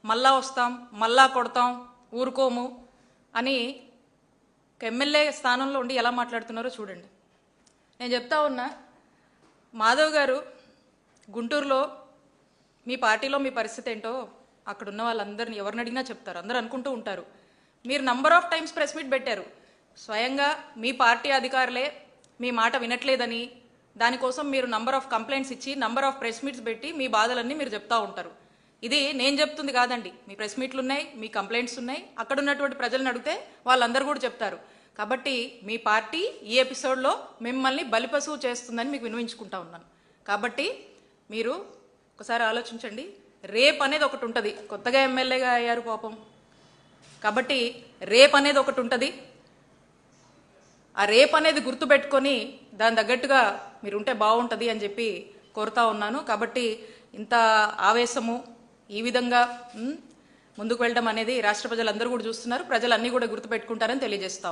మళ్ళా వస్తాం, మళ్ళా కొడతాం, ఊరుకోము అని ఎమ్మెల్యే స్థానంలో ఉండి ఎలా మాట్లాడుతున్నారో చూడండి. నేను చెప్తా ఉన్నా, మాధవ్ గారు గుంటూరులో మీ పార్టీలో మీ పరిస్థితి ఏంటో అక్కడ ఉన్న వాళ్ళందరినీ ఎవరిని అడిగినా చెప్తారు, అందరూ అనుకుంటూ ఉంటారు. మీరు number of times press meet పెట్టారు, స్వయంగా మీ పార్టీ అధికారులే మీ మాట వినట్లేదని, దానికోసం మీరు నంబర్ ఆఫ్ కంప్లైంట్స్ ఇచ్చి నంబర్ ఆఫ్ ప్రెస్ మీట్స్ పెట్టి మీ బాధలన్నీ మీరు చెప్తా ఉంటారు. ఇది నేను చెప్తుంది కాదండి, మీ ప్రెస్ మీట్లు ఉన్నాయి, మీ కంప్లైంట్స్ ఉన్నాయి, అక్కడ ఉన్నటువంటి ప్రజలను అడిగితే వాళ్ళందరూ కూడా చెప్తారు. కాబట్టి మీ పార్టీ ఈ ఎపిసోడ్లో మిమ్మల్ని బలిపశువు చేస్తుందని మీకు వినిపించుకుంటా ఉన్నాను. కాబట్టి మీరు ఒకసారి ఆలోచించండి. రేప్ అనేది ఒకటి ఉంటుంది, కొత్తగా ఎమ్మెల్యేగా అయ్యారు పాపం, కాబట్టి రేప్ అనేది ఒకటి ఉంటుంది. ఆ రేప్ అనేది గుర్తుపెట్టుకొని దాని తగ్గట్టుగా మీరు ఉంటే బాగుంటుంది అని చెప్పి కోరుతా ఉన్నాను. కాబట్టి ఇంత ఆవేశము, ఈ విధంగా ముందుకు వెళ్ళడం అనేది రాష్ట్ర ప్రజలందరూ కూడా చూస్తున్నారు, ప్రజలు అన్నీ కూడా గుర్తుపెట్టుకుంటారని తెలియజేస్తా ఉన్నాను.